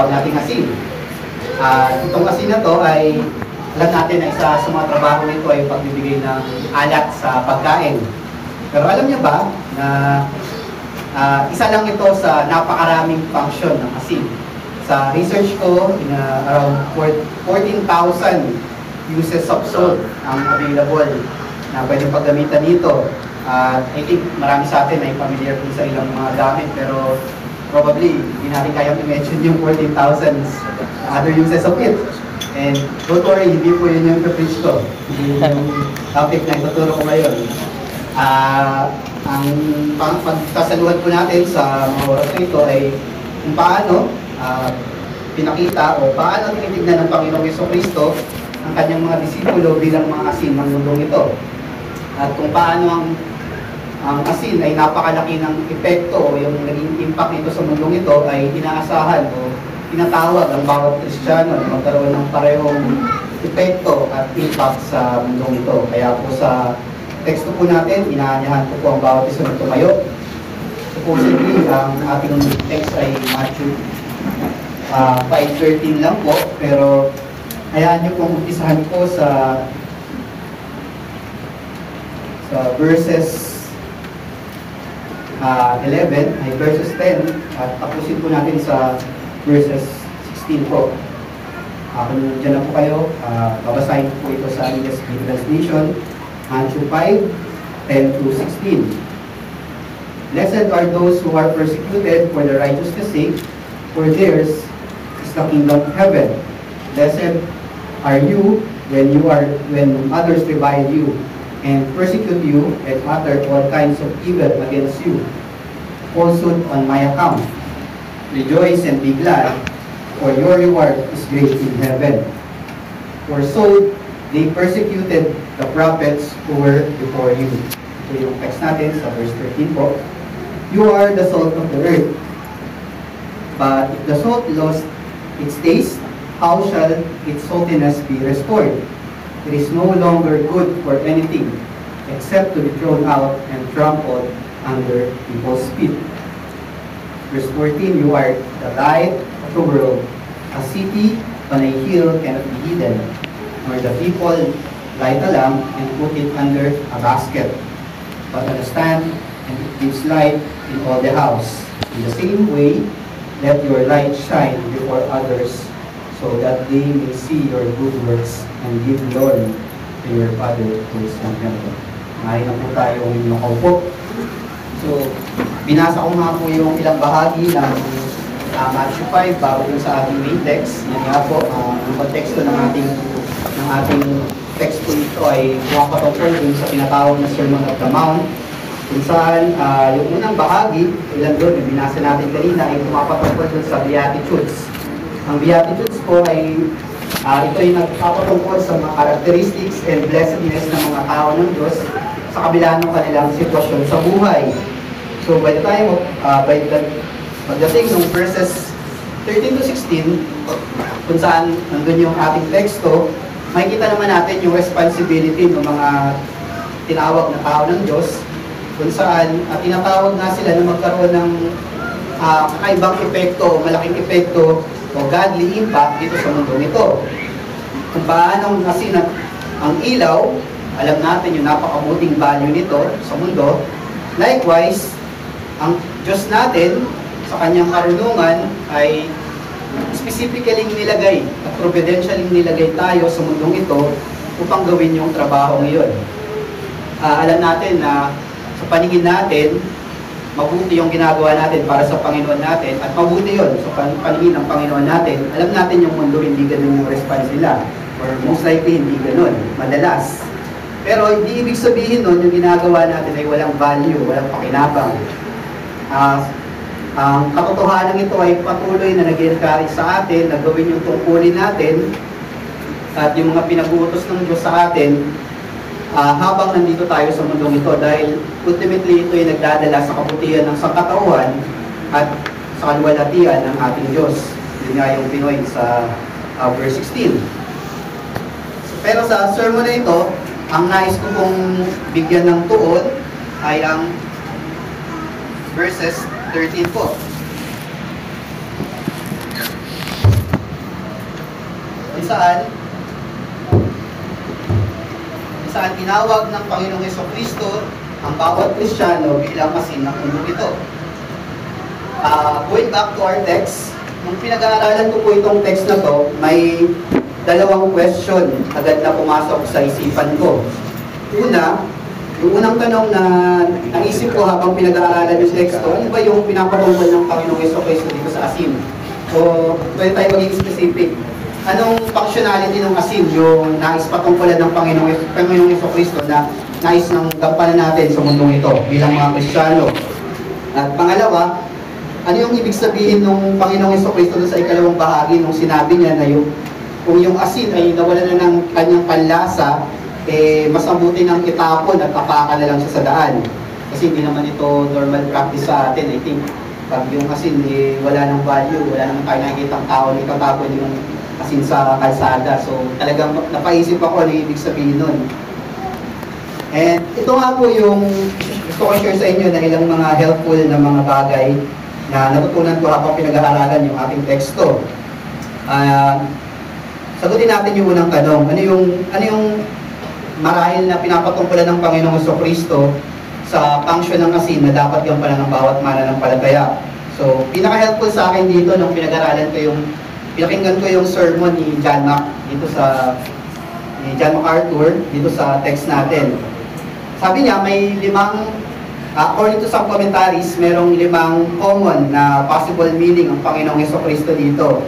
tinatawag nating asin. Itong asin na to ay, alam natin na isa sa mga trabaho nito ay pagbibigay ng alat sa pagkain. Pero alam niyo ba na isa lang ito sa napakaraming function ng asin? Sa research ko, around 14,000 uses of salt ang available na pwedeng paggamitan dito. I think marami sa atin ay familiar po sa ilang mga gamit, pero probably hindi natin kayang i-mention yung 14,000 other uses of it. And don't worry, hindi po yun yung preach ko. Hindi yung topic na ituturo ko ngayon. Ang pagkasaluhan po natin sa mga oras na ito ay kung paano pinakita o paano tinitignan ng Panginoong Jesucristo ang kanyang mga disipulo bilang mga asin ng mundong ito. At kung paano ang asin ay napakalaki ng epekto o yung naging impact nito sa mundong ito ay inaasahan o tinatawag ang bawat Kristiyano na magkaroon ng parehong epekto at impact sa mundong ito. Kaya po sa teksto po natin, inaanyahan po ang bawat isa na tumayo. Supposedly, ang ating text ay Matthew 5:13 lang po, pero hayaan niyo pong umpisahan po sa verses 11, ay verses 10, at tapusin po natin sa verses 16 po. Kung dyan na po kayo, babasahin po ito sa English Translation, Matthew 5:10-16. Blessed are those who are persecuted for the righteousness' sake, for theirs is the kingdom of heaven. Blessed are you when others revile you and persecute you and utter all kinds of evil against you, falsehood on my account. Rejoice and be glad, for your reward is great in heaven. For so they persecuted the prophets who were before you. Ito yung text natin sa verse 13 po. You are the salt of the earth. But if the salt lost its taste, how shall its saltiness be restored? It is no longer good for anything except to be thrown out and trampled under people's feet. Verse 14, you are the light of the world. A city on a hill cannot be hidden, nor the people light a lamp and put it under a basket, but on a stand, and it gives light in all the house. In the same way, let your light shine before others, so that they may see your good works and give glory to your Father who is in heaven. Ngayon na po tayong nakaupo. So, binasa ko nga po yung ilang bahagi ng Matthew 5 bago dun sa ating main text. Yan nga po, ang konteksto ng ating text po ito ay pumapatungkol dun sa tinatawag na Sermon of the Mount, kung saan yung unang bahagi, ilan doon, yung binasa natin kanina, ay pumapatungkol dun sa Beatitudes. Ang Beatitudes po ay ito ay nagpapatungkol sa mga characteristics and blessedness ng mga tao ng Diyos sa kabila ng kanilang sitwasyon sa buhay. So by the time pagdating ng verses 13-16, kung saan nandun yung ating teksto, makikita naman natin yung responsibility ng mga tinawag na tao ng Diyos, kung saan tinatawag nga sila na magkaroon ng kakaibang epekto, malaking epekto o godly impact dito sa mundo nito. Kung paano kasi ang ilaw, alam natin yung napakabuting value nito sa mundo. Likewise, ang Diyos natin sa kanyang karunungan ay specifically nilagay at providentially nilagay tayo sa mundong ito upang gawin yung trabaho ngayon. Alam natin na sa paningin natin, mabuti yung ginagawa natin para sa Panginoon natin at mabuti yun sa paningin ng Panginoon natin. Alam natin yung mundo hindi ganun yung response nila, or most likely hindi ganun, madalas. Pero hindi ibig sabihin nun yung ginagawa natin ay walang value, walang pakinabang. Ang katotohanan ito ay patuloy na nag-encourage sa atin na gawin yung tungkulin natin at yung mga pinag-uutos ng Diyos sa atin habang nandito tayo sa mundong ito, dahil ultimately ito ay nagdadala sa kabutihan ng sangkatauhan at sa kaluwalhatian ng ating Diyos. Yun nga yung Pinoy sa verse 16. Pero sa sermon na ito, ang nais ko pong bigyan ng tuon ay ang verses 13 po. kung saan tinawag ng Panginoong Jesucristo ang bawat Kristiyano bilang asin ng mundo ito. Going back to our text, nung pinag-aaralan ko po itong text na to, may dalawang question agad na pumasok sa isipan ko. Una, yung unang tanong na naisip ko habang pinag-aaralan yung text ko, ano ba yung pinapatungkol ng Panginoong Jesucristo dito sa asin? So, pwede tayo maging specific. Anong functionality ng asin, yung nais patungkulan ng Panginoong Jesucristo na nais ng gampanan natin sa mundong ito bilang mga Kristiyano? At pangalawa, ano yung ibig sabihin ng Panginoong Jesucristo sa ikalawang bahagi nung sinabi niya na kung yung asin ay nawala na ng kanyang panlasa, mas mabuti nang itapon at tapakan na lang siya sa daan. Kasi hindi naman ito normal practice sa atin. I think, pag yung asin wala ng value, wala naman tayo nakikita ang tao na itatapon yung asin sa kalsada. So, talagang napaisip ako ano ibig sabihin nun. And ito nga po yung gusto ko share sa inyo na ilang mga helpful na mga bagay na natutunan ko habang pinag-aaralan yung ating teksto. Sagutin natin yung unang tanong. Ano yung marahil na pinapatungkulan ng Panginoong Jesucristo sa function ng asin na dapat gampanan ng bawat mananampalataya? So, pinaka-helpful sa akin dito nung pinag-aralan ko pinakinggan ko yung sermon ni John MacArthur dito sa text natin. Sabi niya, may according to some commentaries, merong 5 common na possible meaning ang Panginoong Jesucristo dito.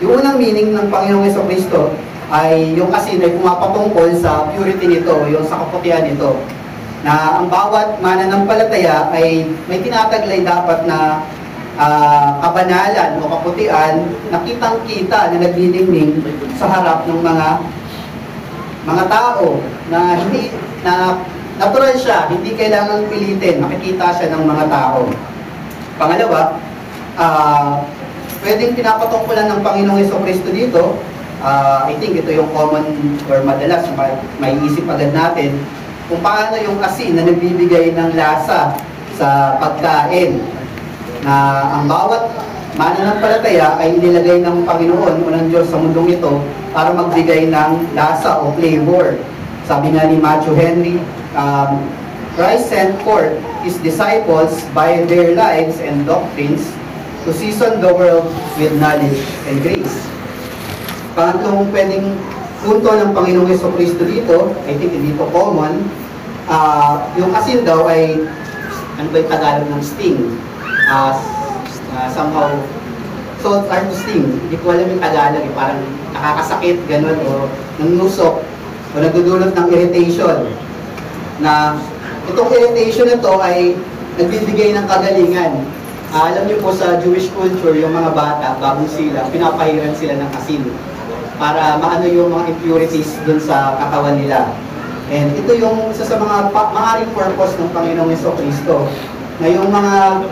Yung unang meaning ng Panginoong Jesucristo ay yung asin ay pumapatungkol sa purity nito, yung sa kaputihan nito. Na ang bawat mananampalataya ay may tinataglay dapat na kabanalan o kaputian na kitang-kita na nagniningning sa harap ng mga tao na hindi natural siya, hindi kailangang pilitin, makikita siya ng mga tao. Pangalawa, pwedeng pinapatungkulan ng Panginoong Jesucristo dito. I think ito yung common or madalas may isip agad natin kung paano yung asin na nagbibigay ng lasa sa pagkain. Na ang bawat mananampalataya ay inilagay ng Panginoon o ng Diyos sa mundong ito para magbigay ng lasa o flavor. Sabi nga ni Matthew Henry, Christ sent forth His disciples by their lives and doctrines to season the world with knowledge and grace. Pangatlong pwedeng punto ng Panginoong Jesucristo dito, I think dito common, yung asin daw ay, ano ba yung Tagalog ng sting? Somehow, salt are to sting. Hindi ko alam yung Tagalog, parang nakakasakit, gano'n, o nanusok, o nagdudulot ng irritation. Na itong irritation na to ay nagbibigay ng kagalingan. Alam niyo po sa Jewish culture, yung mga bata, bagong sila, pinapahiran sila ng asin para maano yung mga impurities dun sa katawan nila. And ito yung isa sa mga maaaring purpose ng Panginoong Jesucristo na yung mga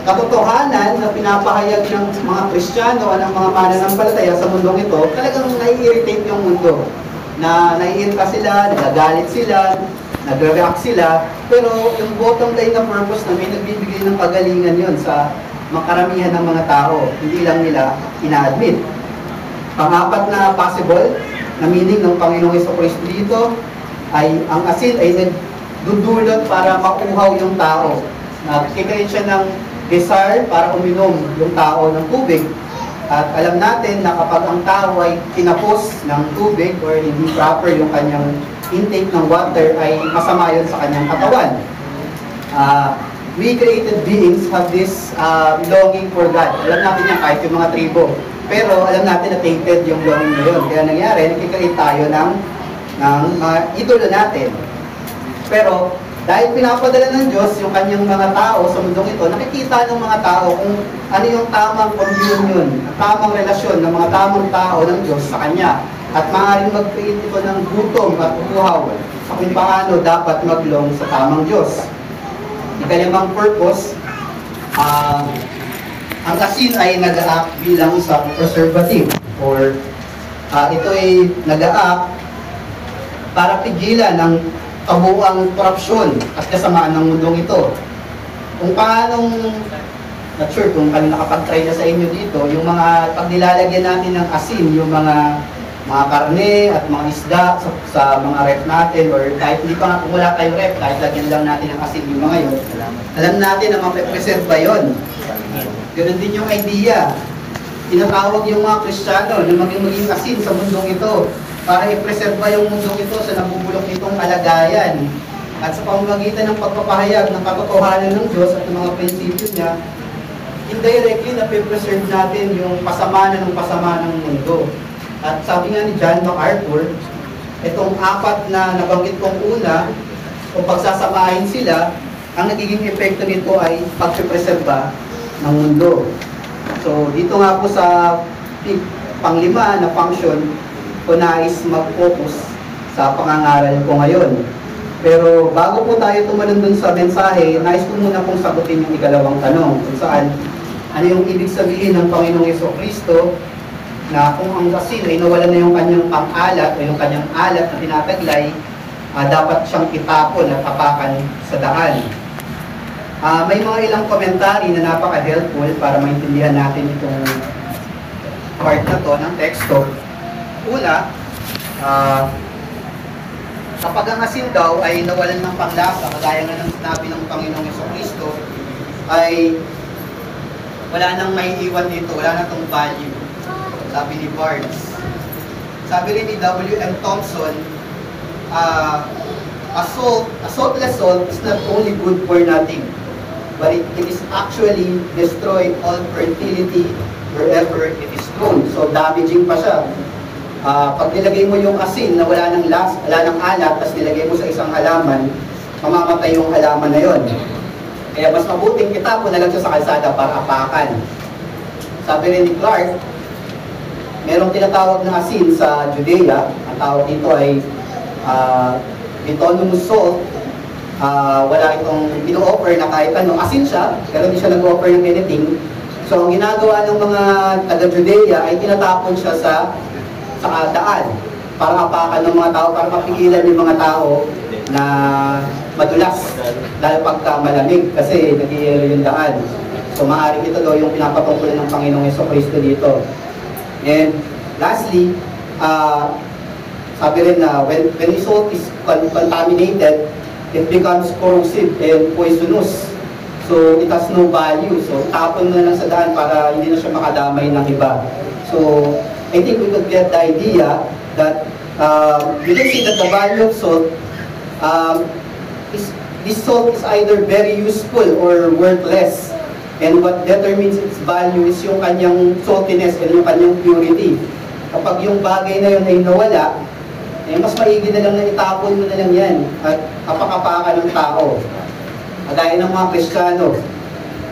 katotohanan na pinapahayag ng mga Kristiyano o ng mga mananampalataya sa mundong ito, talagang nai-irritate yung mundo. Na naiirita sila, nagagalit sila, nag-react sila, pero yung bottom line na purpose na may nagbibigay ng kagalingan yon sa makaramihan ng mga tao, hindi lang nila ina-admit. Pang-apat na possible na meaning ng Panginoong Jesucristo dito ay ang asin ay nagdudulot para mauhaw yung tao. Nagkikain siya ng desire para uminom yung tao ng tubig. At alam natin na kapag ang tao ay tinapos ng tubig or hindi proper yung kanyang intake ng water ay masama yun sa kanyang katawan. We created beings have this longing for God. Alam natin yan kahit yung mga tribo. Pero alam natin na tainted yung longing na yun. Kaya nangyari, nakikreate tayo ng idolo natin. Pero dahil pinapadala ng Diyos yung kanyang mga tao sa mundong ito, nakikita ng mga tao kung ano yung tamang communion, tamang relasyon ng mga tamang tao ng Diyos sa Kanya. At maaaring mag-create ito ng gutom at uhaw sa kung paano dapat maglong sa tamang Diyos. Ikalimang purpose, ang asin ay nag-a-act bilang sa preservative or ito ay nag-a-act para pigilan ng kabuuang korupsyon at kasamaan ng mundong ito. Kung paanong, not sure kung kayo nakapag-try na sa inyo dito, yung mga pag nilalagyan natin ng asin, yung mga mga karne at mga isda sa mga ref natin, or kahit hindi pa nga kung wala tayong ref, kahit lagyan lang natin ng asin yung mga yun, alam natin na maprepreserve ba yun. Ganun din yung idea. Tinatawag yung mga Kristiyano na maging asin sa mundong ito para i-preserve ba yung mundong ito sa nabubulok nitong kalagayan. At sa pamamagitan ng pagpapahayag ng katotohanan ng Diyos at ng mga prinsipyo niya, indirectly na-preserve natin yung pasama ng mundo. At sabi nga ni John MacArthur, itong apat na nabanggit kong una, kung pagsasamahin sila, ang nagiging epekto nito ay pagpipreserba ng mundo. So, dito nga po sa panglima na function, ko nais mag-focus sa pangangaral ko ngayon. Pero bago po tayo tumalon dun sa mensahe, nais ko muna pong sagutin yung ikalawang tanong, kung saan, ano yung ibig sabihin ng Panginoong Jesucristo na kung ang asin ay nawala na yung kanyang pang-alat o yung kanyang alat na tinataglay, dapat siyang itapon at apakan sa daan. May mga ilang komentary na napaka-helpful para maintindihan natin itong part na to ng teksto. Una, kapag ang asin daw ay nawalan ng panglasa, kagaya nga ng sinabi ng Panginoong Jesucristo, ay wala nang may iwan dito, wala na itong value. Sabi ni Barnes. Sabi rin ni W.M. Thompson, a saltless salt is not only good for nothing, but it is actually destroy all fertility wherever it is thrown. So damaging pa siya. Pag nilagay mo yung asin na wala ng alat, tapos nilagay mo sa isang halaman, mamamatay yung halaman na yon. Kaya mas mabuting itapon na lang siya sa kalsada para apakan. Sabi rin ni Clark, merong tinatawag na asin sa Judea, ang tawag dito ay bituminous salt. Wala itong ino-offer na kahit ano, asin siya, pero hindi siya nag-offer ng anything. So ang ginagawa ng mga taga-Judea ay tinatapon siya sa daan para apakan ng mga tao, para mapigilan yung mga tao na madulas dahil pagka malamig kasi nag-ielo yung daan. So maaaring ito daw yung pinapatungkulan ng Panginoong Jesucristo dito. And lastly, sabi rin na when salt is contaminated, it becomes corrosive and poisonous. So it has no value. So tapon mo na lang sa daan para hindi na siya makadamay ng iba. So I think we could get the idea that you can see that the value of salt, this salt is either very useful or worthless. And what determines its value is yung kanyang saltiness and yung kanyang purity. Kapag yung bagay na yun ay nawala, eh mas maigi na lang na itapon mo na lang yan at kapakapakan ng tao. Kagaya ng mga Kristiyano,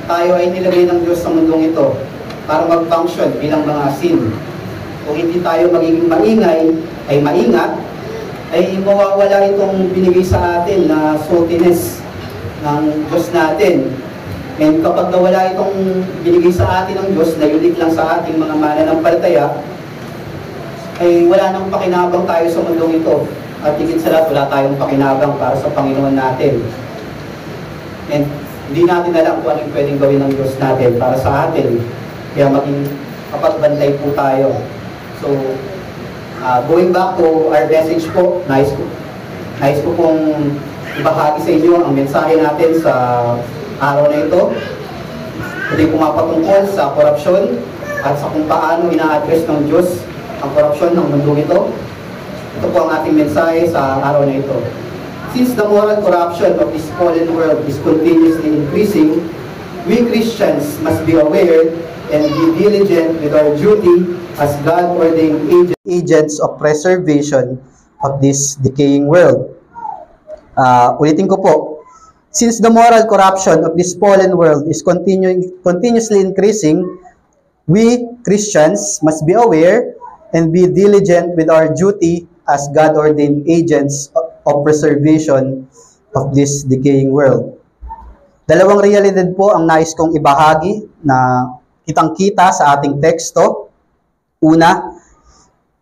tayo ay nilagay ng Diyos sa mundong ito para mag-function bilang mga asin. Kung hindi tayo magiging maingay, ay maingat, ay mawawala itong binigay sa atin na saltiness ng Diyos natin. And kapag nawala itong binigay sa atin ng Diyos na unique lang sa ating mga mananampalataya, ay wala nang pakinabang tayo sa mundong ito. At higit sa lahat, wala tayong pakinabang para sa Panginoon natin. And hindi natin alam kung anong pwedeng gawin ng Diyos natin para sa atin. Kaya maging kapagbantay po tayo. So, going back to our message po, nais ko pong ibahagi sa inyo ang mensahe natin sa araw na ito. Ito'y pumapatungkol sa korupsyon at sa kung paano ina-address ng Diyos ang korupsyon ng mundo ito. Ito po ang ating mensahe sa araw na ito. Since the moral corruption of this fallen world is continuously increasing, we Christians must be aware and be diligent with our duty as God-ordained agents of preservation of this decaying world. Ulitin ko po. Since the moral corruption of this fallen world is continuously increasing, we Christians must be aware and be diligent with our duty as God-ordained agents of preservation of this decaying world. Dalawang realidad po ang nais kong ibahagi na kitang-kita sa ating teksto. Una,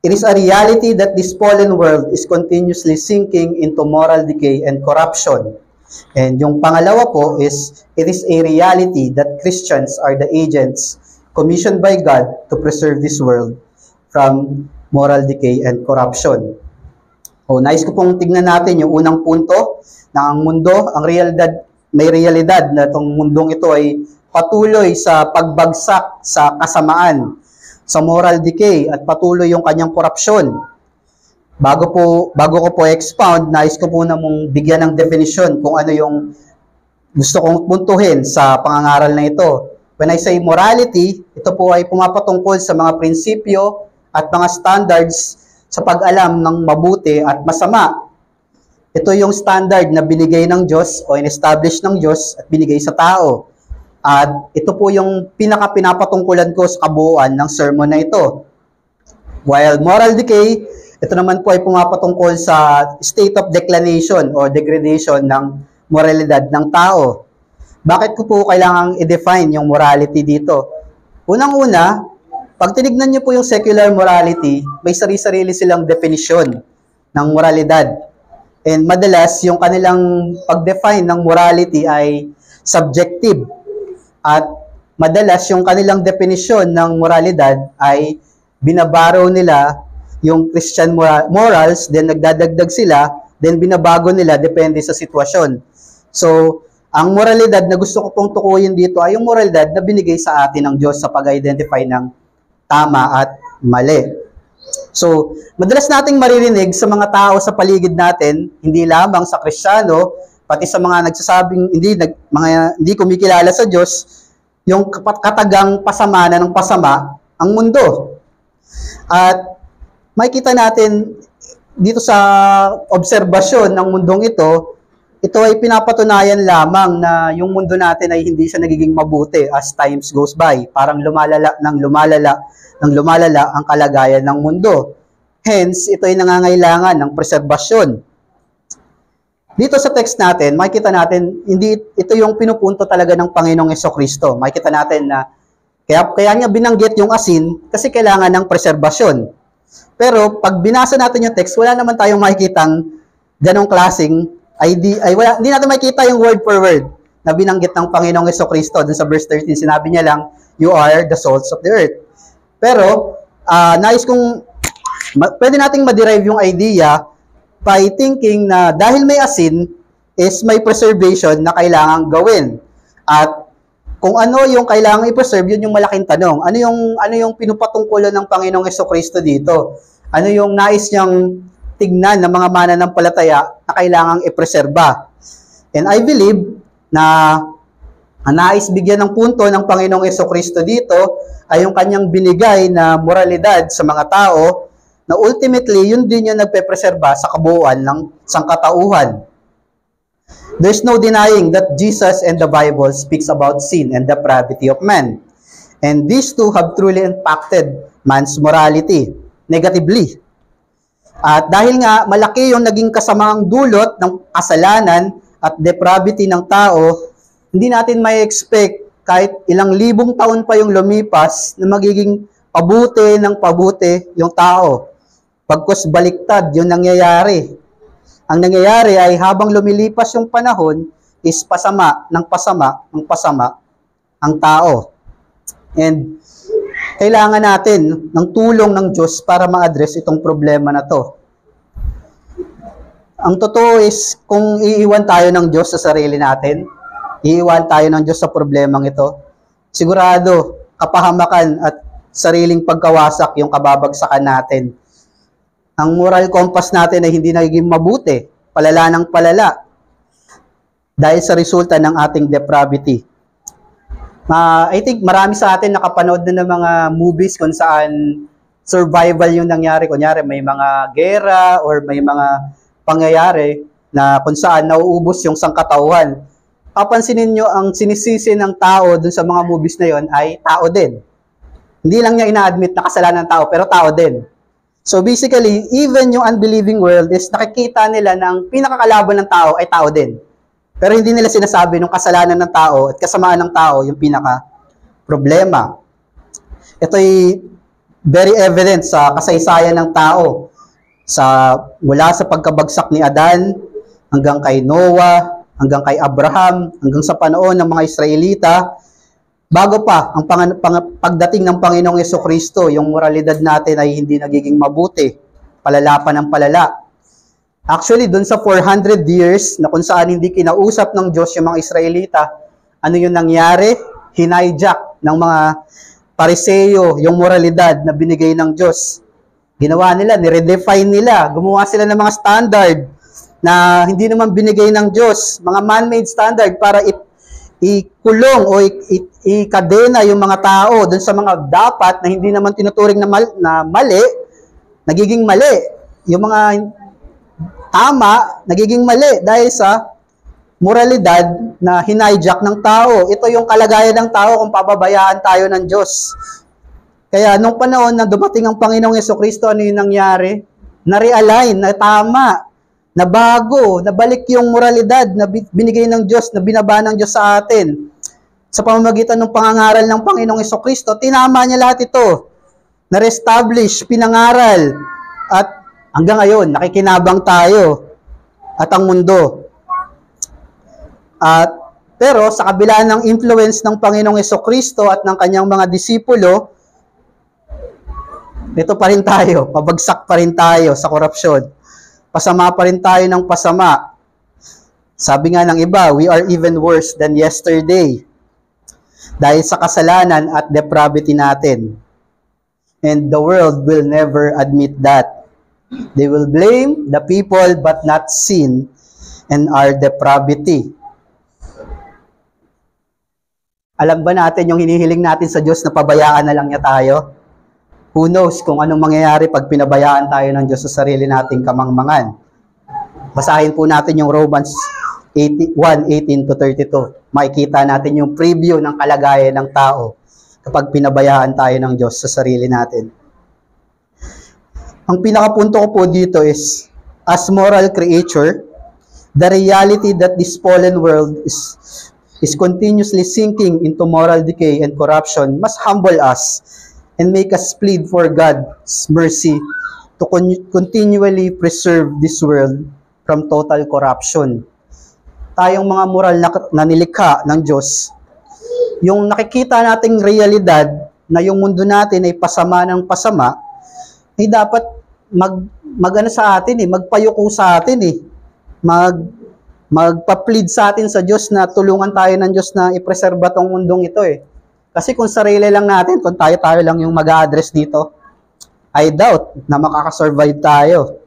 it is a reality that this fallen world is continuously sinking into moral decay and corruption. And yung pangalawa po is, it is a reality that Christians are the agents commissioned by God to preserve this world from moral decay and corruption. Nais ko pong tignan natin yung unang punto na ang mundo, may realidad na itong mundong ito ay patuloy sa pagbagsak sa kasamaan, sa moral decay at patuloy yung kanyang korupsyon. Bago ko po expound, nais ko po na mong bigyan ng definition kung ano yung gusto kong puntuhin sa pangangaral na ito. When I say morality, ito po ay pumapatungkol sa mga prinsipyo at mga standards sa pag-alam ng mabuti at masama. Ito yung standard na binigay ng Diyos o in-establish ng Diyos at binigay sa tao. At ito po yung pinapatungkulan ko sa kabuuan ng sermon na ito. While moral decay, ito naman po ay pumapatungkol sa state of declination o degradation ng moralidad ng tao. Bakit ko po kailangang i-define yung morality dito? Unang-una, pag tinignan niyo po yung secular morality, may sarili-sarili silang definisyon ng moralidad. And madalas, yung kanilang pag-define ng morality ay subjective. At madalas, yung kanilang definisyon ng moralidad ay binabaro nila yung Christian morals, then nagdadagdag sila, then binabago nila depende sa sitwasyon. So, ang moralidad na gusto ko pong tukuyin dito ay yung moralidad na binigay sa atin ng Diyos sa pag-identify ng tama at mali. So, madalas nating maririnig sa mga tao sa paligid natin, hindi lamang sa Kristiyano, pati sa mga nagsasabing hindi kumikilala sa Diyos, yung katagang pasama na ng pasama ang mundo. At makikita natin dito sa obserbasyon ng mundong ito ay pinapatunayan lamang na yung mundo natin ay hindi siya nagiging mabuti as times goes by. Parang lumalala ang kalagayan ng mundo. Hence, ito ay nangangailangan ng preserbasyon. Dito sa text natin, makikita natin, ito yung pinupunto talaga ng Panginoong Jesucristo. Makikita natin na kaya niya binanggit yung asin kasi kailangan ng preserbasyon. Pero pag binasa natin yung text, wala naman tayong makikitang ganong klaseng hindi natin makikita yung word for word na binanggit ng Panginoong Jesucristo. Dun sa verse 13, sinabi niya lang, you are the salt of the earth. Pero, pwede nating ma-derive yung idea by thinking na dahil may asin, is may preservation na kailangang gawin. At kung ano yung kailangang i-preserve, yun yung malaking tanong. Ano yung pinupatungkulan ng Panginoong Jesucristo dito? Ano yung nais niyang tignan ng mga mananampalataya na kailangang i-preserba? And I believe na ang nais bigyan ng punto ng Panginoong Jesucristo dito ay yung kanyang binigay na moralidad sa mga tao na ultimately, yun din yung nagpe-preserba sa kabuuan ng sangkatauhan. There's no denying that Jesus and the Bible speaks about sin and depravity of man. And these two have truly impacted man's morality negatively. At dahil nga malaki yung naging kasamaang dulot ng kasalanan at depravity ng tao, hindi natin may expect kahit ilang libong taon pa yung lumipas na magiging pabuti ng pabuti yung tao. Pagkus baliktad yung nangyayari. Ang nangyayari ay habang lumilipas yung panahon is pasama ng pasama ang tao. And kailangan natin ng tulong ng Diyos para ma-address itong problema na to. Ang totoo is kung iiwan tayo ng Diyos sa sarili natin, iiwan tayo ng Diyos sa problemang ito, sigurado kapahamakan at sariling pagkawasak yung kababagsakan natin. Ang moral compass natin ay hindi nagiging mabuti, palala ng palala, dahil sa resulta ng ating depravity. I think marami sa atin nakapanood na ng mga movies kung saan survival yung nangyari. Kunyari, may mga gera or may mga pangyayari na kung saan nauubos yung sangkatauhan. Papansinin nyo, ang sinisisi ng tao dun sa mga movies na yon ay tao din. Hindi lang niya ina-admit na kasalanan ng tao, pero tao din. So basically, even yung unbelieving world is nakikita nila ng pinakakalaban ng tao ay tao din. Pero hindi nila sinasabi ng kasalanan ng tao at kasamaan ng tao yung pinaka-problema. Ito ay very evident sa kasaysayan ng tao. Mula sa pagkabagsak ni Adan, hanggang kay Noah, hanggang kay Abraham, hanggang sa panahon ng mga Israelita, bago pa ang pagdating ng Panginoong Jesucristo, yung moralidad natin ay hindi nagiging mabuti. Palala pa ng palala. Actually, dun sa 400 years na kung saan hindi kinausap ng Diyos yung mga Israelita, ano yung nangyari? Hinhijack ng mga Pariseo yung moralidad na binigay ng Diyos. Ginawa nila, niredefine nila, gumawa sila ng mga standard na hindi naman binigay ng Diyos, mga man-made standard para ikulong o ikadena yung mga tao dun sa mga dapat na hindi naman tinuturing na mali, nagiging mali. Yung mga tama, nagiging mali dahil sa moralidad na hinhijack ng tao. Ito yung kalagayan ng tao kung pababayaan tayo ng Diyos. Kaya nung panahon na dumating ang Panginoong Jesucristo, ano yung nangyari? Na-realign, na tama, na bago, nabalik yung moralidad na binigay ng Diyos, na binaba ng Diyos sa atin. Sa pamamagitan ng pangangaral ng Panginoong Jesucristo, tinama niya lahat ito. Na-reestablish, pinangaral, at hanggang ngayon, nakikinabang tayo at ang mundo. Pero sa kabila ng influence ng Panginoong Jesucristo at ng kanyang mga disipulo, ito pa rin tayo, pabagsak pa rin tayo sa korupsyon. Pasama pa rin tayo ng pasama. Sabi nga ng iba, we are even worse than yesterday. Dahil sa kasalanan at depravity natin. And the world will never admit that. They will blame the people but not sin and our depravity. Alam ba natin yung hinihiling natin sa Diyos na pabayaan na lang niya tayo? Who knows kung anong mangyayari pag pinabayaan tayo ng Diyos sa sarili nating kamangmangan. Basahin po natin yung Romans 1:18-32. Makikita natin yung preview ng kalagayan ng tao kapag pinabayaan tayo ng Diyos sa sarili natin. Ang pinakapunto ko po dito is, as moral creature, the reality that this fallen world is continuously sinking into moral decay and corruption must humble us and make us plead for God's mercy to continually preserve this world from total corruption. Tayong mga moral na nilikha ng Diyos, yung nakikita nating realidad na yung mundo natin ay pasama ng pasama, ay dapat magano sa atin magpayuko sa atin magpa-plead sa atin sa Diyos na tulungan tayo ng Diyos na ipreserba tong mundong ito Kasi kung sarili lang natin, kung tayo lang yung mag-a-address dito, I doubt na makakasurvive tayo.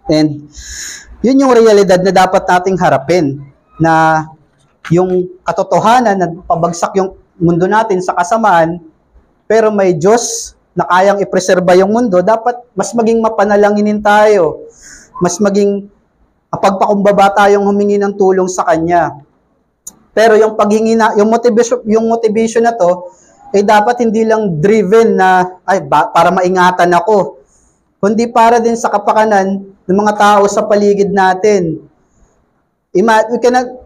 And yun yung realidad na dapat nating harapin, na yung katotohanan na pabagsak yung mundo natin sa kasamaan, pero may Diyos na kayang ipreserba yung mundo, dapat mas maging mapanalanginin tayo, mas maging pagpakumbaba tayong humingi ng tulong sa Kanya. Pero yung paghingi na, yung motivation na to, dapat hindi lang driven na, para maingatan ako, kundi para din sa kapakanan ng mga tao sa paligid natin.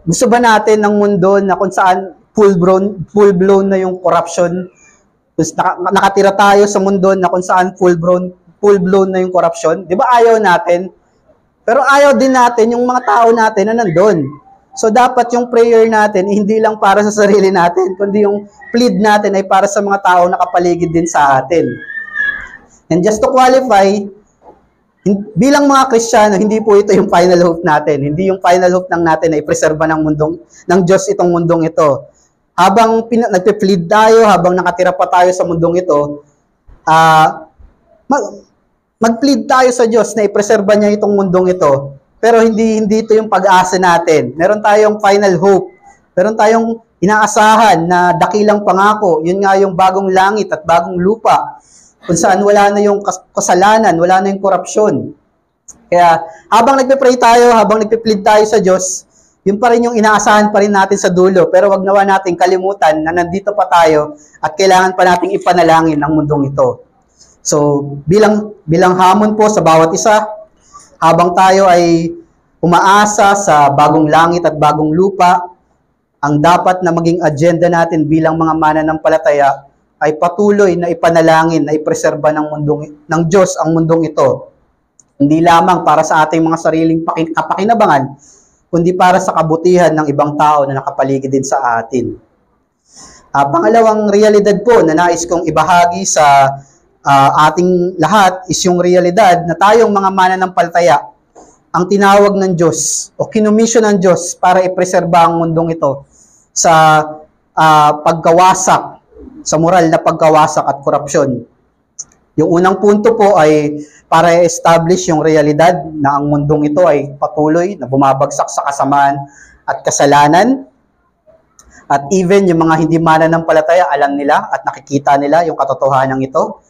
Gusto ba natin ng mundo na kung saan full-blown na yung corruption? Nakatira tayo sa mundo na kung saan full-blown na yung corruption? Di ba ayaw natin? Pero ayaw din natin yung mga tao natin na nandun. So dapat yung prayer natin hindi lang para sa sarili natin, kundi yung plead natin ay para sa mga tao na kapaligid din sa atin. And just to qualify, bilang mga Kristiyano, hindi po ito yung final hope natin. Hindi yung final hope ng natin na ipreserba ng Diyos itong mundong ito. Habang nagpe-plead tayo, habang nakatira pa tayo sa mundong ito, mag-plead tayo sa Diyos na ipreserba niya itong mundong ito. Pero hindi ito yung pag-asa natin. Meron tayong final hope. Meron tayong inaasahan na dakilang pangako. Yun nga yung bagong langit at bagong lupa. Kung saan wala na yung kasalanan, wala na yung korupsyon. Kaya habang nagpe-pray tayo, habang nagpe-plead tayo sa Diyos, yun pa rin yung inaasahan pa rin natin sa dulo. Pero wag nawa natin kalimutan na nandito pa tayo at kailangan pa nating ipanalangin ang mundong ito. So, bilang hamon po sa bawat isa, habang tayo ay umaasa sa bagong langit at bagong lupa, ang dapat na maging agenda natin bilang mga mananampalataya ay patuloy na ipanalangin, na ipreserba ng Diyos ang mundong ito. Hindi lamang para sa ating mga sariling kapakinabangan, kundi para sa kabutihan ng ibang tao na nakapaligid din sa atin. Pangalawang realidad po na nais kong ibahagi sa ating lahat is yung realidad na tayong mga mananampalataya ang tinawag ng Diyos o kinumisyon ng Diyos para ipreserba ang mundong ito sa pagkawasak, sa moral na pagkawasak at korupsyon. Yung unang punto po ay para i-establish yung realidad na ang mundong ito ay patuloy na bumabagsak sa kasamaan at kasalanan. At even yung mga hindi mananampalataya, alam nila at nakikita nila yung katotohanan ito.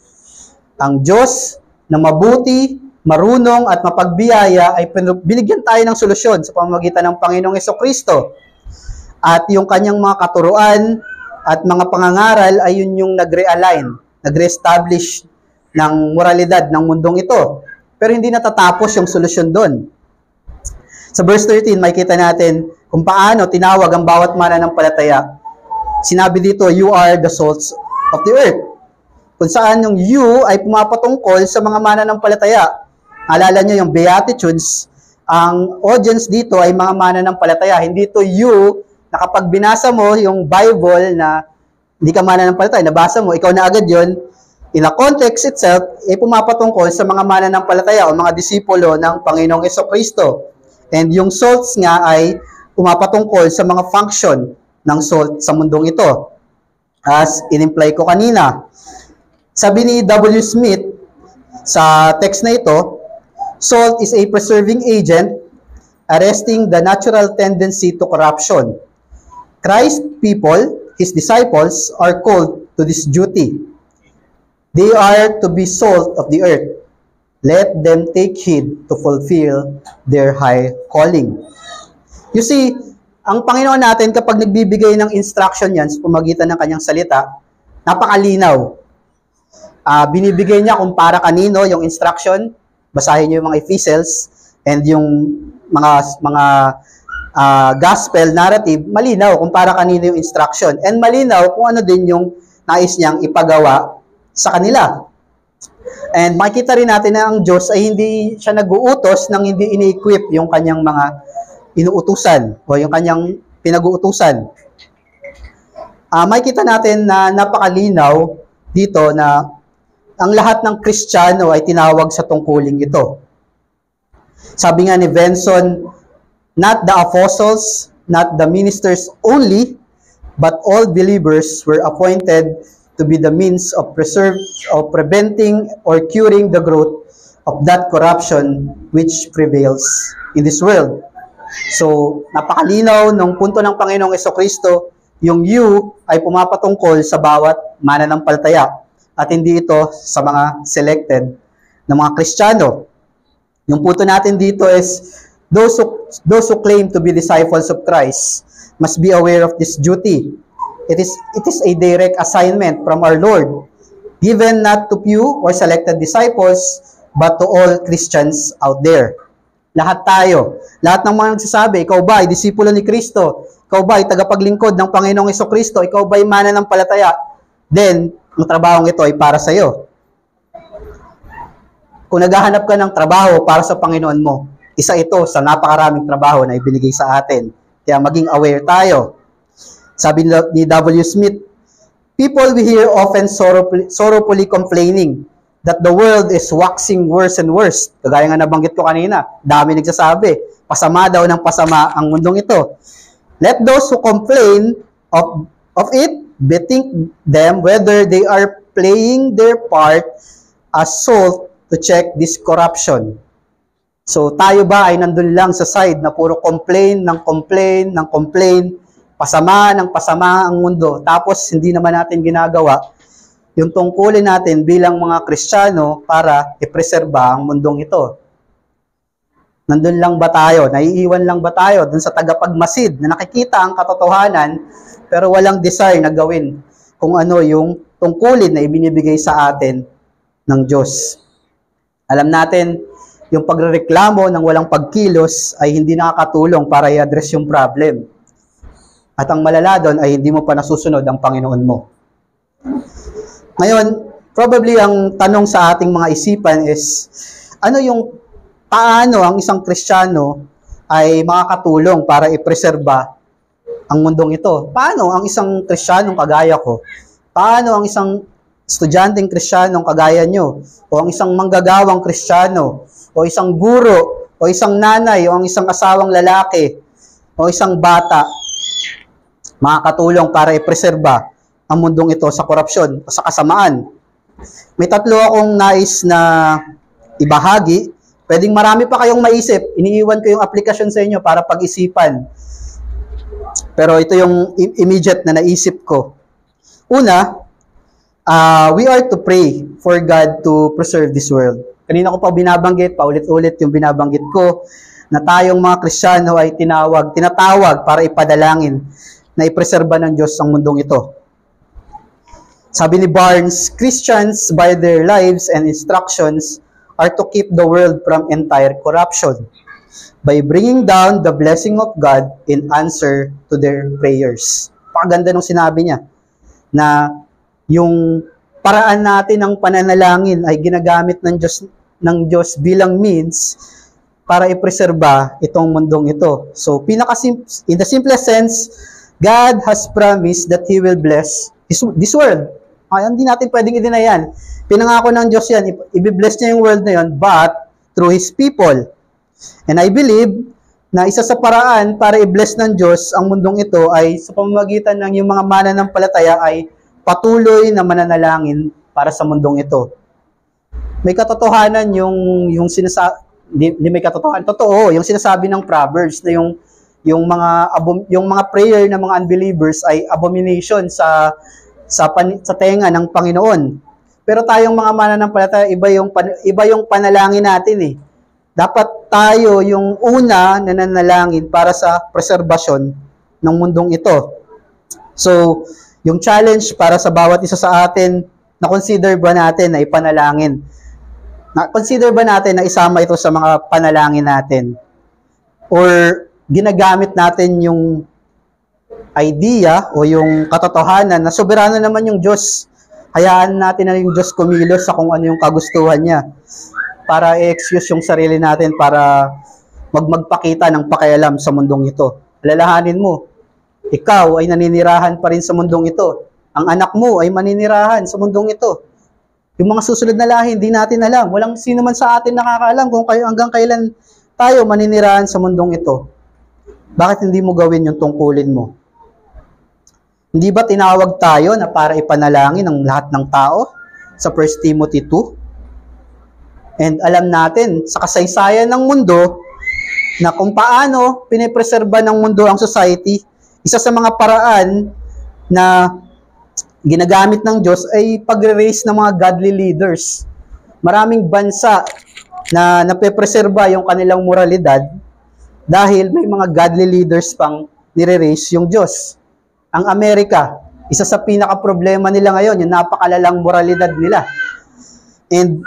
Ang Diyos na mabuti, marunong at mapagbiyaya ay binigyan tayo ng solusyon sa pamamagitan ng Panginoong Jesucristo. At yung kanyang mga katuruan at mga pangangaral ay yun yung nag-realign, nag-reestablish ng moralidad ng mundong ito. Pero hindi natatapos yung solusyon doon. Sa verse 13, makikita natin kung paano tinawag ang bawat mananampalataya. Sinabi dito, you are the salts of the earth. Kung saan yung you ay pumapatungkol sa mga mananampalataya. Alala nyo yung Beatitudes, ang audience dito ay mga mananampalataya. Hindi to you na kapag binasa mo yung Bible na hindi ka mananampalataya, nabasa mo, ikaw na agad yun, in a context itself, ay pumapatungkol sa mga mananampalataya o mga disipulo ng Panginoong Jesucristo. And yung salts nga ay pumapatungkol sa mga function ng salt sa mundong ito. As in-imply ko kanina, sabi ni W. Smith sa text na ito, salt is a preserving agent arresting the natural tendency to corruption. Christ's people, His disciples, are called to this duty. They are to be salt of the earth. Let them take heed to fulfill their high calling. You see, ang Panginoon natin kapag nagbibigay ng instruction yan sa pamagitan ng kanyang salita, napakalinaw. Binibigay niya kung para kanino yung instruction, basahin niyo yung mga epistles and yung mga gospel narrative, malinaw kung para kanino yung instruction. And malinaw kung ano din yung nais niyang ipagawa sa kanila. And makikita rin natin na ang Diyos ay hindi siya nag-uutos nang hindi ini-equip yung kanyang mga inuutusan o yung kanyang pinag-uutusan. Makikita natin na napakalinaw dito na ang lahat ng Kristiyano ay tinawag sa tungkuling ito. Sabi nga ni Benson, not the apostles, not the ministers only, but all believers were appointed to be the means of preventing or curing the growth of that corruption which prevails in this world. So, napakalinaw ng punto ng Panginoong Jesucristo, yung you ay pumapatungkol sa bawat mananampalataya at hindi ito sa mga selected na mga Kristiyano. Yung punto natin dito is those who claim to be disciples of Christ must be aware of this duty. It is a direct assignment from our Lord, given not to few or selected disciples, but to all Christians out there. Lahat tayo, lahat ng mga nagsasabi, ikaw ba ay disipulo ni Kristo? Ikaw ba ay tagapaglingkod ng Panginoong Jesucristo? Ikaw ba ay mananampalataya? Then, ang trabahong ito ay para sa iyo. Kung naghahanap ka ng trabaho para sa Panginoon mo, isa ito sa napakaraming trabaho na ibinigay sa atin. Kaya maging aware tayo. Sabi ni W. Smith, people we hear often sorrowfully complaining that the world is waxing worse and worse. Kagaya nga nabanggit ko kanina, dami nagsasabi, pasama daw ng pasama ang mundong ito. Let those who complain of it bethink them whether they are playing their part as salt to check this corruption. So tayo ba ay nandun lang sa side na puro complain, pasama ng pasama ang mundo, tapos hindi naman natin ginagawa yung tungkulin natin bilang mga Kristiyano para ipreserba ang mundong ito. Nandun lang ba tayo? Naiiwan lang ba tayo dun sa tagapagmasid na nakikita ang katotohanan pero walang desire na gawin kung ano yung tungkulin na ibinibigay sa atin ng Diyos? Alam natin, yung pagrereklamo ng walang pagkilos ay hindi nakakatulong para i-address yung problem. At ang malala doon ay hindi mo pa nasusunod ang Panginoon mo. Ngayon, probably ang tanong sa ating mga isipan is, paano ang isang Kristiyano ay makakatulong para ipreserba ang mundong ito. Paano ang isang Kristiyanong kagaya ko? Paano ang isang estudyanteng Kristiyanong kagaya nyo? O ang isang manggagawang Kristiyano? O isang guro? O isang nanay? O ang isang asawang lalaki? O isang bata? Makakatulong para ipreserba ang mundong ito sa korupsyon o sa kasamaan. May 3 akong nais na ibahagi. Pwedeng marami pa kayong maisip. Iniiwan ko yung aplikasyon sa inyo para pag-isipan. Pero ito yung immediate na naisip ko. Una, we are to pray for God to preserve this world. Kanina ko pa binabanggit, paulit-ulit yung binabanggit ko, na tayong mga Kristiyano ay tinatawag para ipadalangin na ipreserba ng Diyos ang mundong ito. Sabi ni Barnes, Christians by their lives and instructions are to keep the world from entire corruption by bringing down the blessing of God in answer to their prayers. Pakaganda nung sinabi niya na yung paraan natin ng pananalangin ay ginagamit ng Diyos bilang means para ipreserba itong mundong ito. So, in the simplest sense, God has promised that He will bless this world. Ay, hindi natin pwedeng i-deny yan. Pinangako ng Diyos yan, i-bless niya yung world na yun, but through His people. And I believe na isa sa paraan para i-bless ng Diyos ang mundong ito ay sa pamamagitan ng yung mga mananampalataya ay patuloy na mananalangin para sa mundong ito. May katotohanan yung may katotohanan. Totoo, yung sinasabi ng Proverbs na yung mga prayer ng mga unbelievers ay abomination sa tenga ng Panginoon. Pero tayong mga mananampalataya, iba yung panalangin natin eh. Dapat tayo yung una na nanalangin para sa preserbasyon ng mundong ito. So, yung challenge para sa bawat isa sa atin, na-consider ba natin na ipanalangin? Na-consider ba natin na isama ito sa mga panalangin natin? Or ginagamit natin yung idea o yung katotohanan na soberano naman yung Diyos. Hayaan natin na yung Diyos kumilos sa kung ano yung kagustuhan niya para i-excuse yung sarili natin para magpakita ng pakialam sa mundong ito. Alalahanin mo, ikaw ay naninirahan pa rin sa mundong ito. Ang anak mo ay maninirahan sa mundong ito. Yung mga susunod na lahi, hindi natin alam. Walang sino man sa atin nakakaalam kung hanggang kailan tayo maninirahan sa mundong ito. Bakit hindi mo gawin yung tungkulin mo? Hindi ba tinawag tayo na para ipanalangin ang lahat ng tao sa 1 Timothy 2? And alam natin sa kasaysayan ng mundo na kung paano pinipreserba ng mundo ang society, isa sa mga paraan na ginagamit ng Diyos ay pagre-raise ng mga godly leaders. Maraming bansa na napepreserba yung kanilang moralidad dahil may mga godly leaders pang nire-raise yung Diyos. Ang Amerika, isa sa pinaka-problema nila ngayon, yung napakalalang moralidad nila. And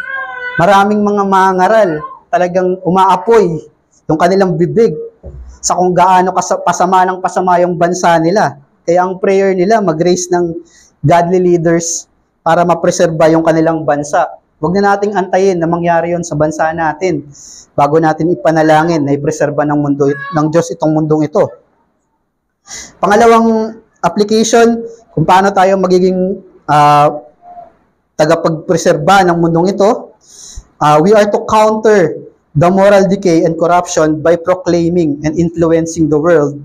maraming mga mangaral talagang umaapoy yung kanilang bibig sa kung gaano pasama ng pasama yung bansa nila. Kaya ang prayer nila, mag-raise ng godly leaders para mapreserba yung kanilang bansa. Huwag na nating antayin na mangyari yon sa bansa natin bago natin ipanalangin na ipreserba ng Diyos itong mundong ito. Pangalawang application, kung paano tayo magiging tagapagpreserba ng mundong ito, we are to counter the moral decay and corruption by proclaiming and influencing the world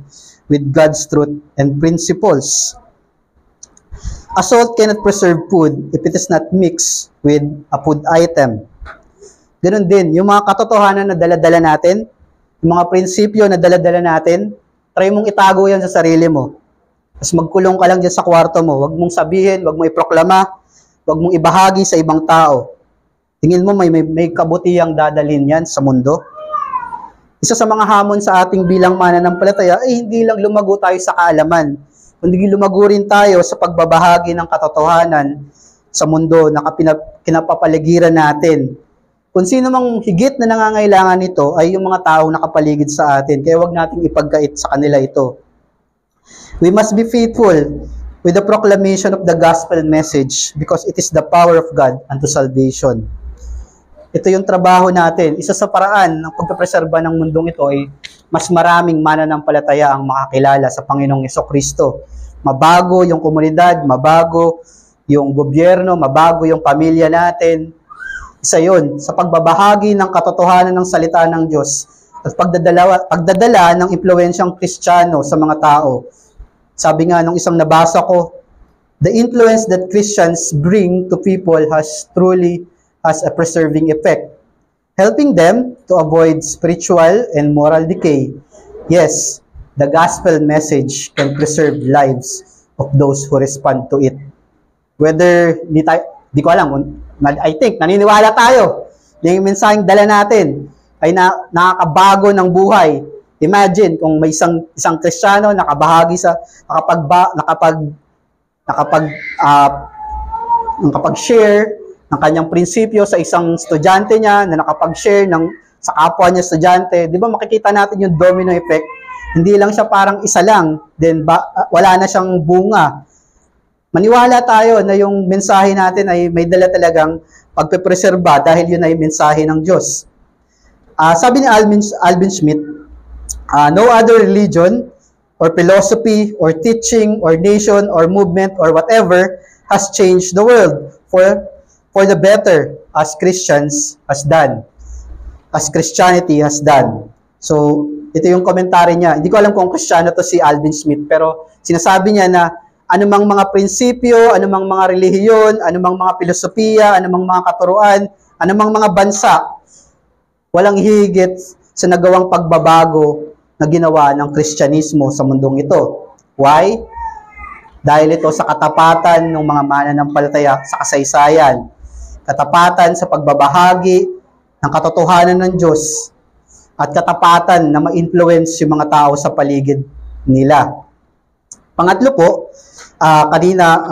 with God's truth and principles. A salt cannot preserve food if it is not mixed with a food item. Ganun din, yung mga katotohanan na dala-dala natin, yung mga prinsipyo na dala-dala natin, try mong itago yan sa sarili mo. Tapos magkulong ka lang dyan sa kwarto mo. Huwag mong sabihin, huwag mong iproklama, huwag mong ibahagi sa ibang tao. Tingin mo may kabutihang dadalhin yan sa mundo. Isa sa mga hamon sa ating bilang mananampalataya ay hindi lang lumago tayo sa kaalaman, kundi lumago rin tayo sa pagbabahagi ng katotohanan sa mundo na kinapapaligiran natin. Kung sino mang higit na nangangailangan nito ay yung mga taong nakapaligid sa atin, kaya huwag nating ipagkait sa kanila ito. We must be faithful with the proclamation of the gospel message because it is the power of God unto salvation. Ito yung trabaho natin. Isa sa paraan ng pagpapreserba ng mundong ito ay mas maraming mananampalataya ang makakilala sa Panginoong Jesucristo. Mabago yung komunidad, mabago yung gobyerno, mabago yung pamilya natin. Isa yun, sa pagbabahagi ng katotohanan ng salita ng Diyos at pagdadala ng impluensyang Kristiyano sa mga tao. Sabi nga nung isang nabasa ko, the influence that Christians bring to people has a preserving effect, helping them to avoid spiritual and moral decay. Yes, the gospel message can preserve lives of those who respond to it. Whether, di ko alam, I think, naniniwala tayo na yung mensaheng dala natin ay nakakabago ng buhay. Imagine kung may isang Kristiyano nakabahagi sa nakapag-share ng kanyang prinsipyo sa isang estudyante niya, na nakapag-share sa kapwa niya estudyante, di ba makikita natin yung domino effect? Hindi lang siya parang isa lang, then wala na siyang bunga. Maniwala tayo na yung mensahe natin ay may dala talagang pagpepreserba dahil yun ay mensahe ng Diyos. Sabi ni Alvin Smith, no other religion or philosophy or teaching or nation or movement or whatever has changed the world for the better as Christians has done, as Christianity has done. So, ito yung komentary niya. Hindi ko alam kung Kristiyano to si Alvin Smith, pero sinasabi niya na anumang mga prinsipyo, anumang mga relihiyon, anumang mga filosofiya, anumang mga katuruan, anumang mga bansa, walang higit sa nagawang pagbabago na ginawa ng Kristyanismo sa mundong ito. Why? Dahil ito sa katapatan ng mga mananampalataya sa kasaysayan, katapatan sa pagbabahagi ng katotohanan ng Diyos, at katapatan na ma-influence yung mga tao sa paligid nila. Pangatlo po,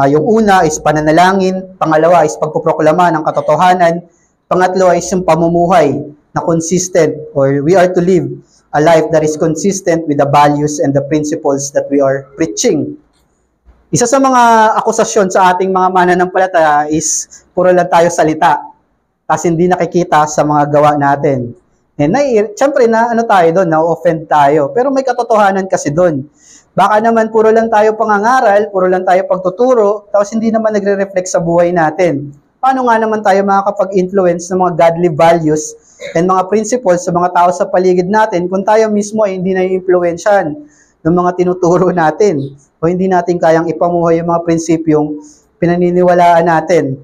yung una is pananalangin, pangalawa is pagpoproklama ng katotohanan, pangatlo is yung pamumuhay na consistent, or we are to live a life that is consistent with the values and the principles that we are preaching. Isa sa mga akusasyon sa ating mga mananampalataya is puro lang tayo salita kasi hindi nakikita sa mga gawa natin. And siyempre tayo doon, na-offend tayo. Pero may katotohanan kasi doon. Baka naman puro lang tayo pangangaral, puro lang tayo pagtuturo, tapos hindi naman nagre-reflect sa buhay natin. Paano nga naman tayo makakapag-influence ng mga godly values and mga principles sa mga tao sa paligid natin kung tayo mismo ay hindi na-influensyan ng mga tinuturo natin o hindi natin kayang ipamuhay yung mga prinsipyong pinaniniwalaan natin.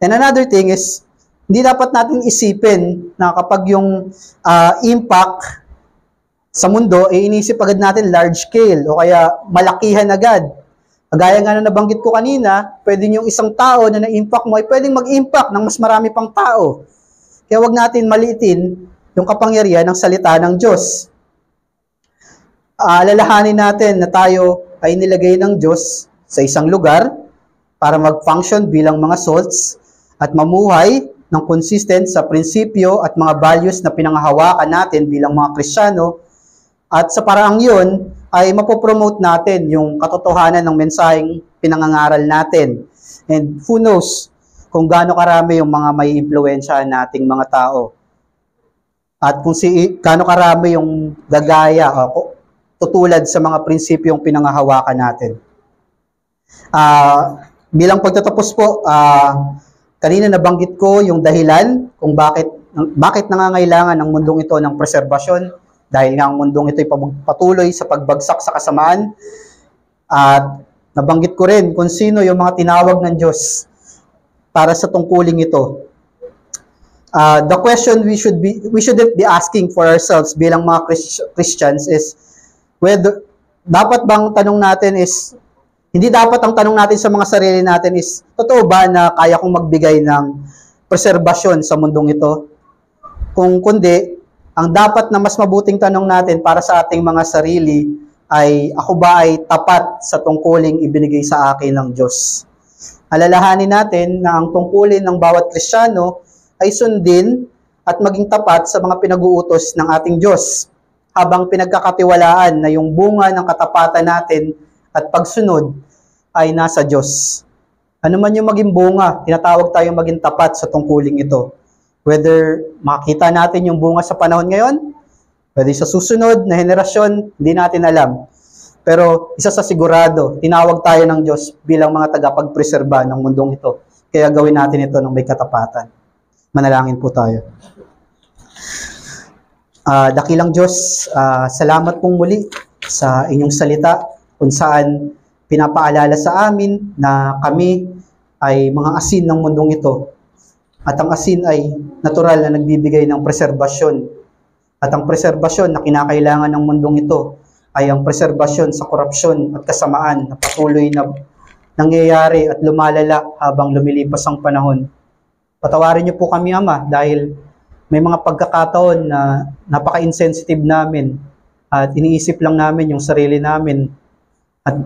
And another thing is, hindi dapat natin isipin na kapag yung impact sa mundo, inisip agad natin large scale o kaya malakihan agad. Gaya nga na nabanggit ko kanina, pwedeng yung isang tao na na-impact mo ay pwedeng mag-impact ng mas marami pang tao. Kaya wag natin maliitin yung kapangyarihan ng salita ng Diyos. Alalahanin natin na tayo ay nilagay ng Diyos sa isang lugar para mag-function bilang mga salts at mamuhay ng consistent sa prinsipyo at mga values na pinanghahawakan natin bilang mga Kristiyano. At sa paraang yun, ay mapopromote natin yung katotohanan ng mensaheng pinangangaral natin. And who knows kung gaano karami yung mga may impluwensyahan nating mga tao. At kung gaano karami yung gagaya o tutulad sa mga prinsipyong pinanghahawakan natin. Bilang pagtatapos po, kanina nabanggit ko yung dahilan kung bakit nangangailangan ng mundong ito ng preserbasyon. Dahil nga ang mundong ito ay patuloy sa pagbagsak sa kasamaan. At nabanggit ko rin kung sino yung mga tinawag ng Diyos para sa tungkuling ito. The question we shouldn't be asking for ourselves bilang mga Christians is whether dapat bang tanong natin is hindi dapat ang tanong natin sa mga sarili natin is totoo ba na kaya kong magbigay ng preserbasyon sa mundong ito? Kung kundi ang dapat na mas mabuting tanong natin para sa ating mga sarili ay, ako ba ay tapat sa tungkuling ibinigay sa akin ng Diyos? Alalahanin natin na ang tungkulin ng bawat Kristiyano ay sundin at maging tapat sa mga pinag-uutos ng ating Diyos, habang pinagkakatiwalaan na yung bunga ng katapatan natin at pagsunod ay nasa Diyos. Ano man yung maging bunga, tinatawag tayong maging tapat sa tungkuling ito. Whether makita natin yung bunga sa panahon ngayon, Pwede sa susunod na henerasyon, hindi natin alam. Pero isa sa sigurado, tinawag tayo ng Diyos bilang mga tagapagpreserba ng mundong ito. Kaya gawin natin ito ng may katapatan. Manalangin po tayo. Dakilang Diyos, salamat pong muli sa inyong salita kung saan pinapaalala sa amin na kami ay mga asin ng mundong ito. At ang asin ay natural na nagbibigay ng preserbasyon. At ang preserbasyon na kinakailangan ng mundong ito ay ang preserbasyon sa korupsyon at kasamaan na patuloy na nangyayari at lumalala habang lumilipas ang panahon. Patawarin niyo po kami, Ama, dahil may mga pagkakataon na napaka-insensitive namin at iniisip lang namin yung sarili namin at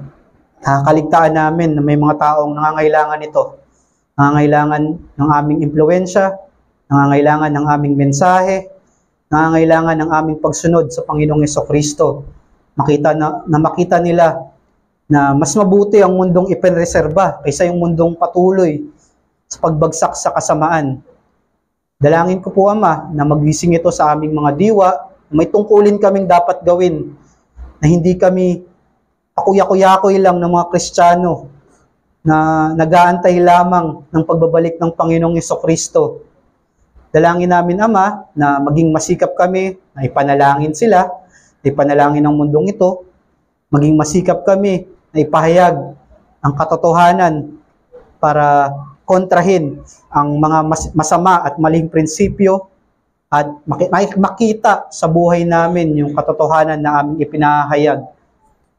nakakaligtaan namin na may mga taong nangangailangan nito. Nangangailangan ng aming impluwensya, nangangailangan ng aming mensahe, nangangailangan ng aming pagsunod sa Panginoong Jesucristo. Makita nila na mas mabuti ang mundong ipenreserba kaysa yung mundong patuloy sa pagbagsak sa kasamaan. Dalangin ko po, Ama, na magwising ito sa aming mga diwa, may tungkulin kaming dapat gawin, na hindi kami akuya-kuyakoy lang ng mga Kristiyano na nag-aantay lamang ng pagbabalik ng Panginoong Jesucristo. Dalangin namin, Ama, na maging masikap kami, na ipanalangin sila, ipanalangin ang mundong ito, maging masikap kami na ipahayag ang katotohanan para kontrahin ang mga masama at maling prinsipyo at makita sa buhay namin yung katotohanan na aming ipinahayag.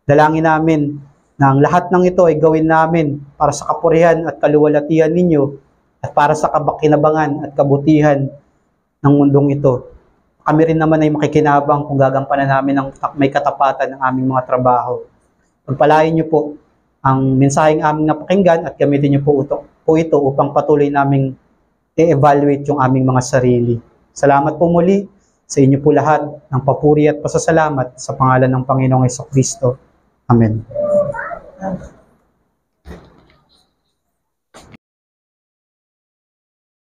Dalangin namin na ang lahat ng ito ay gawin namin para sa kapurihan at kaluwalhatian ninyo at para sa kinabangan at kabutihan ng mundong ito. Kami rin naman ay makikinabang kung gagampanan namin ng may katapatan ng aming mga trabaho. Pagpalain niyo po ang mensaheng aming napakinggan at gamitin niyo po ito upang patuloy naming i-evaluate yung aming mga sarili. Salamat po muli sa inyo po lahat ng papuri at pasasalamat sa pangalan ng Panginoong Jesucristo. Amen.